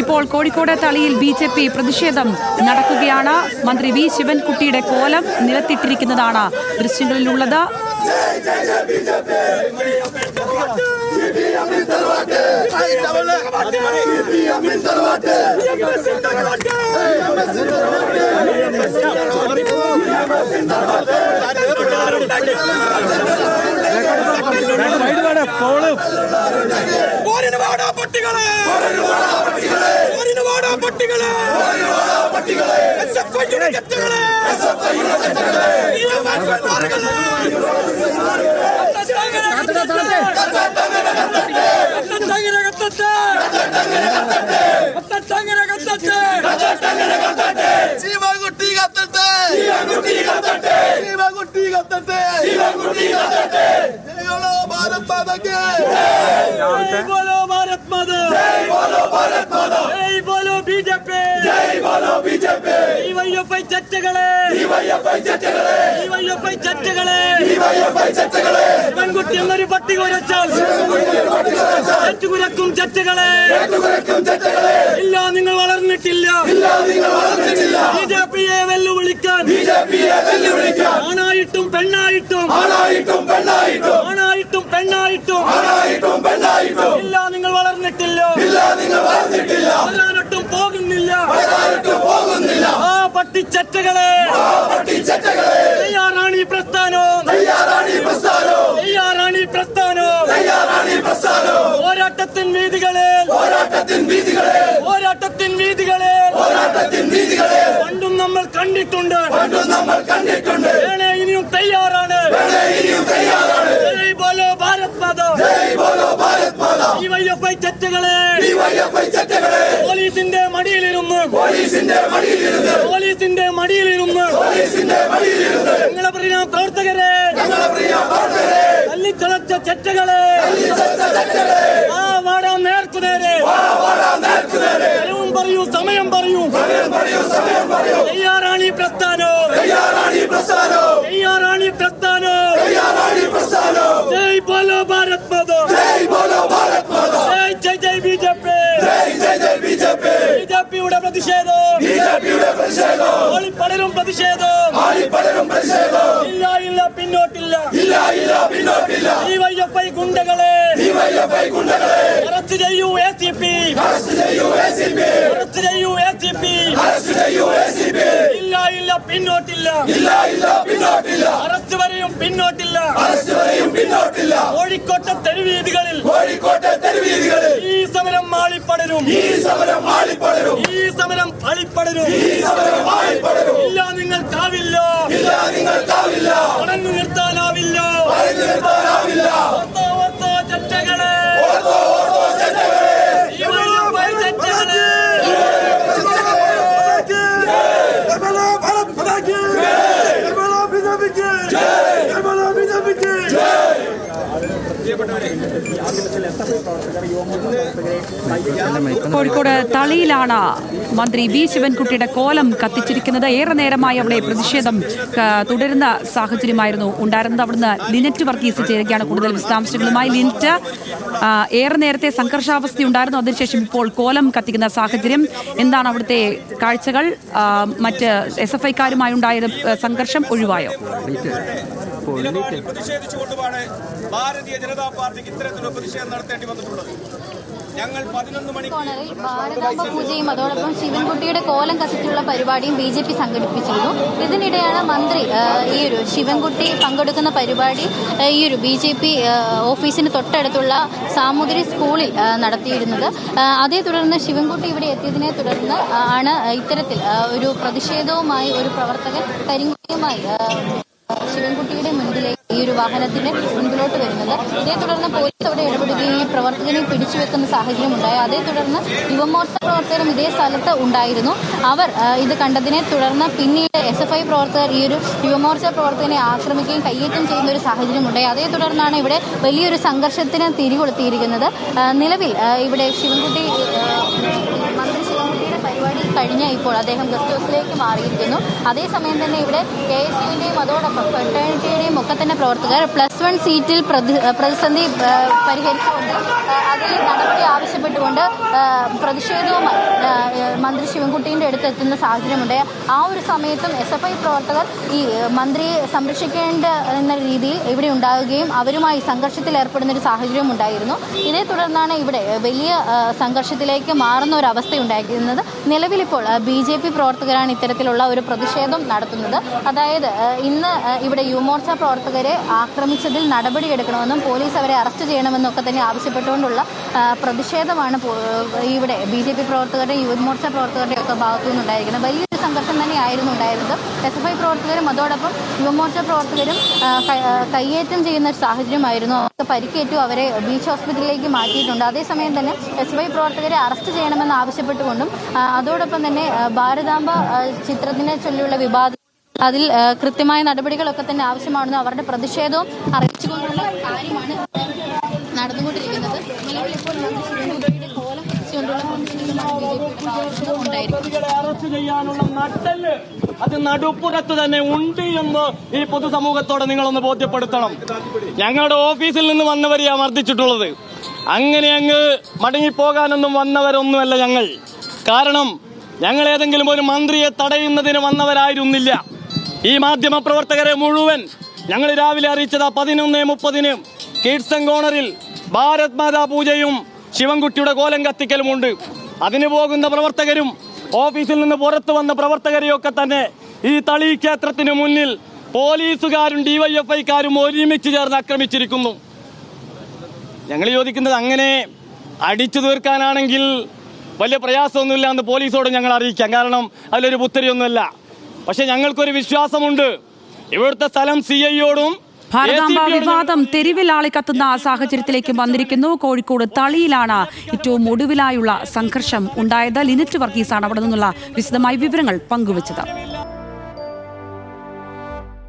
ഇപ്പോൾ കോഴിക്കോട് തളിയിൽ BJP പ്രതിഷേധം നടക്കുകയാണ്. മന്ത്രി വി ശിവൻകുട്ടിയുടെ കോലം നിലത്തിട്ടിരിക്കുന്നതാണ് ദൃശ്യങ്ങളിലുള്ളത്. പെൺകുട്ടി എന്നൊരു പട്ടിക ഉരച്ചാൽ ഏറ്റുകുലക്കും ചർച്ചകളെ ഇല്ല, നിങ്ങൾ വളർന്നിട്ടില്ല. BJPയെ വെല്ലുവിളിക്കാൻ ആണായിട്ടും പെണ്ണായിട്ടും ഇല്ല, നിങ്ങൾ വളർന്നിട്ടില്ല. വളരാനൊട്ടും പോകുന്നില്ല. ആ പട്ടിച്ചറ്റകളെ തയ്യാറാണ് ഈ പ്രസ്ഥാനം. പോരാട്ടത്തിൻ വീതികളിൽ പണ്ടും നമ്മൾ കണ്ടിട്ടുണ്ട്. ഇനിയും തയ്യാറാണ്. ജയ് ബോലോ ഭാരത് മാതാ. DYFI ചറ്റകളെ പോലീസിന്റെ മടിയിലിരുന്ന് ഞങ്ങളെ പ്രിയ പ്രവർത്തകരെ തല്ലിച്ചതച്ച ചറ്റകളെ ആ വാടാം നേർക്കുനേരെ. സമയം പറയൂ. തയ്യാറാണ് ഈ പ്രസ്ഥാനം. ജയ് ബോലോ ഭാരത് മാതാ. ജയ് BJP. BJPയുടെ പ്രതിഷേധം പലരും പ്രതിഷേധം. ഇല്ല പിന്നോട്ടില്ല. DYFI ഗുണ്ടകളെ അറസ്റ്റ് ചെയ്യൂ. ACP ഇല്ല പിന്നോട്ടില്ല. അറസ്റ്റ് വരെയും പിന്നോട്ടില്ല. കോഴിക്കോട്ടെ തെരുവീതികളിൽ ഈ സമരം ആളിപ്പടരും. ഇല്ല, നിങ്ങൾക്കാവില്ല. തടഞ്ഞു നിർത്താനാവില്ല. ചട്ടകളെ കോഴിക്കോട് തളിയിലാണ് മന്ത്രി വി ശിവൻകുട്ടിയുടെ കോലം കത്തിച്ചിരിക്കുന്നത്. ഏറെ നേരമായി അവിടെ പ്രതിഷേധം തുടരുന്ന സാഹചര്യമായിരുന്നു ഉണ്ടായിരുന്നത്. അവിടുന്ന് ലിനറ്റ് വർഗീസ് ചേരുകയാണ് കൂടുതൽ വിശദാംശങ്ങളുമായി. ലിനറ്റ്, ഏറെ നേരത്തെ സംഘർഷാവസ്ഥ ഉണ്ടായിരുന്നു, അതിനുശേഷം ഇപ്പോൾ കോലം കത്തിക്കുന്ന സാഹചര്യം എന്താണ്? അവിടുത്തെ കാഴ്ചകൾ, മറ്റ് SFIക്കാരുമായി ഉണ്ടായ സംഘർഷം ഒഴിവായോ? പ്രതിഷേധിച്ചുകൊണ്ടുമാണ് ഭാരതീയ ജനതാ പാർട്ടിക്ക് ഇത്തരത്തിലുള്ള പ്രതിഷേധം നടത്തേണ്ടി വന്നിട്ടുള്ളത്. ഞങ്ങൾ 11 മണിക്ക് ഭാരതാംബ പൂജയും അതോടൊപ്പം ശിവൻകുട്ടിയുടെ കോലം കത്തിച്ചുള്ള പരിപാടിയും BJP സംഘടിപ്പിച്ചിരുന്നു. ഇതിനിടെയാണ് മന്ത്രി ഈ ഒരു ശിവൻകുട്ടി പങ്കെടുക്കുന്ന പരിപാടി ഈ ഒരു BJP ഓഫീസിന് തൊട്ടടുത്തുള്ള സാമൂതിരി സ്കൂളിൽ നടത്തിയിരുന്നത്. അതേ തുടർന്ന് ശിവൻകുട്ടി ഇവിടെ എത്തിയതിനെ തുടർന്ന് ആണ് ഇത്തരത്തിൽ ഒരു പ്രതിഷേധവുമായി ഒരു പ്രവർത്തകൻ കരിങ്കുട്ടിയുമായി ശിവൻകുട്ടിയുടെ മുൻപിലേക്ക് ഈ ഒരു വാഹനത്തിന് മുൻപിലോട്ട് വരുന്നത്. ഇതേ തുടർന്ന് പോലീസ് അവിടെ ഇടപെടുകയും ഈ പ്രവർത്തകനെ പിടിച്ചുവെക്കുന്ന സാഹചര്യം ഉണ്ടായി. അതേ തുടർന്ന് യുവമോർച്ച പ്രവർത്തകരും ഇതേ സ്ഥലത്ത് ഉണ്ടായിരുന്നു. അവർ ഇത് കണ്ടതിനെ തുടർന്ന് പിന്നീട് SFI പ്രവർത്തകർ ഈ ഒരു യുവമോർച്ച പ്രവർത്തകനെ ആക്രമിക്കുകയും കയ്യേറ്റം ചെയ്യുന്ന ഒരു സാഹചര്യം ഉണ്ടായി. അതേ തുടർന്നാണ് ഇവിടെ വലിയൊരു സംഘർഷത്തിന് തിരികൊളുത്തിയിരിക്കുന്നത്. നിലവിൽ ഇവിടെ ശിവൻകുട്ടി മന്ത്രി ശിവൻകുട്ടിയുടെ പരിപാടി കഴിഞ്ഞ ഇപ്പോൾ അദ്ദേഹം ഗസ്റ്റ് ഹൗസിലേക്ക് മാറിയിരിക്കുന്നു. അതേസമയം തന്നെ ഇവിടെ KSUവിന്റെയും അതോടൊപ്പം ഫെറ്റേണിറ്റിയുടെയും ഒക്കെ തന്നെ പ്രവർത്തകർ +1 സീറ്റിൽ പ്രതിസന്ധി പരിഹരിച്ചുകൊണ്ട് അതിൽ നടപടി ആവശ്യപ്പെട്ടുകൊണ്ട് പിന്തുണച്ചുകൊണ്ട് പ്രതിഷേധവുമായി മന്ത്രി ശിവൻകുട്ടീൻ്റെ അടുത്ത് എത്തുന്ന സാഹചര്യമുണ്ട്. ആ ഒരു സമയത്തും SFI പ്രവർത്തകർ ഈ മന്ത്രിയെ സംരക്ഷിക്കേണ്ട എന്ന രീതിയിൽ ഇവിടെ ഉണ്ടാവുകയും അവരുമായി സംഘർഷത്തിൽ ഏർപ്പെടുന്ന ഒരു സാഹചര്യം ഉണ്ടായിരുന്നു. ഇതേ തുടർന്നാണ് ഇവിടെ വലിയ സംഘർഷത്തിലേക്ക് മാറുന്ന ഒരു അവസ്ഥ ഉണ്ടായിരിക്കുന്നത്. നിലവിലിപ്പോൾ BJP പ്രവർത്തകരാണ് ഇത്തരത്തിലുള്ള ഒരു പ്രതിഷേധം നടത്തുന്നത്. അതായത് ഇന്ന് ഇവിടെ യുവമോർച്ച പ്രവർത്തകരെ ആക്രമിച്ചതിൽ നടപടിയെടുക്കണമെന്നും പോലീസ് അവരെ അറസ്റ്റ് ചെയ്യണമെന്നും ഒക്കെ തന്നെ ആവശ്യപ്പെട്ടുകൊണ്ടുള്ള പ്രതിഷേധമാണ് ഇവിടെ BJP പ്രവർത്തകരുടെ യുവമോർച്ച പ്രവർത്തകരുടെ ഒക്കെ ഭാഗത്തു നിന്നുണ്ടായിരിക്കുന്നത്. വലിയൊരു സംഘർഷം തന്നെയായിരുന്നു ഉണ്ടായിരുന്നത്. SFI പ്രവർത്തകരും അതോടൊപ്പം യുവമോർച്ച പ്രവർത്തകരും കയ്യേറ്റം ചെയ്യുന്ന ഒരു സാഹചര്യമായിരുന്നു. അവർക്ക് പരിക്കേറ്റു, അവരെ ബീച്ച് ഹോസ്പിറ്റലിലേക്ക് മാറ്റിയിട്ടുണ്ട്. അതേസമയം തന്നെ SFI പ്രവർത്തകരെ അറസ്റ്റ് ചെയ്യണമെന്ന് ആവശ്യപ്പെട്ടുകൊണ്ടും അതോടൊപ്പം തന്നെ ഭാരതാംബ ചിത്രത്തിനെ ചൊല്ലിയുള്ള വിവാദം അതിൽ കൃത്യമായ നടപടികളൊക്കെ തന്നെ ആവശ്യമാണെന്ന് അവരുടെ പ്രതിഷേധവും അറിയിച്ചുകൊണ്ടുള്ള കാര്യമാണ് നടന്നുകൊണ്ടിരിക്കുന്നത്. നിലവിലിപ്പോൾ കോലം കത്തിച്ചുകൊണ്ടുള്ള അറസ്റ്റ് ചെയ്യാനുള്ള നട്ടെല്ല് അത് നടുപ്പുറത്ത് തന്നെ ഉണ്ട് എന്ന് ഈ പൊതുസമൂഹത്തോടെ നിങ്ങളൊന്ന് ബോധ്യപ്പെടുത്തണം. ഞങ്ങളുടെ ഓഫീസിൽ നിന്ന് വന്നവരെയാണ് മർദ്ദിച്ചിട്ടുള്ളത്. അങ്ങനെ അങ്ങ് മടങ്ങിപ്പോകാനൊന്നും വന്നവരൊന്നുമല്ല ഞങ്ങൾ. കാരണം ഞങ്ങൾ ഏതെങ്കിലും ഒരു മന്ത്രിയെ തടയുന്നതിന് വന്നവരായിരുന്നില്ല. ഈ മാധ്യമ പ്രവർത്തകരെ മുഴുവൻ ഞങ്ങൾ രാവിലെ അറിയിച്ചത് 11:30 കിഡ്സൺ കോർണറിൽ ഭാരത് മാതാ പൂജയും ശിവൻകുട്ടിയുടെ കോലം കത്തിക്കലുമുണ്ട്. അതിന് പോകുന്ന പ്രവർത്തകരും ഓഫീസിൽ നിന്ന് പുറത്തു വന്ന പ്രവർത്തകരെയൊക്കെ തന്നെ ഈ തളി ക്ഷേത്രത്തിന് മുന്നിൽ പോലീസുകാരും DYFIക്കാരും ഒരുമിച്ച് ചേർന്ന് ആക്രമിച്ചിരിക്കുന്നു. ഞങ്ങൾ ചോദിക്കുന്നത്, അങ്ങനെ അടിച്ചു തീർക്കാനാണെങ്കിൽ വലിയ പ്രയാസമൊന്നുമില്ല എന്ന് പോലീസോട് ഞങ്ങൾ അറിയിക്കാം. കാരണം അതിലൊരു പുത്തരിയൊന്നുമല്ല. പക്ഷെ ഞങ്ങൾക്കൊരു വിശ്വാസമുണ്ട്. ഇവിടുത്തെ സ്ഥലം CIയോടും ഭാരതാംബ വിവാദം തെരുവിലാളി കത്തുന്ന സാഹചര്യത്തിലേക്ക് വന്നിരിക്കുന്നു. കോഴിക്കോട് തളിയിലാണ് ഏറ്റവും ഒടുവിലായുള്ള സംഘർഷം ഉണ്ടായത്. ലിനറ്റ് വർഗീസാണ് അവിടെ നിന്നുള്ള വിശദമായ വിവരങ്ങൾ പങ്കുവച്ചത്.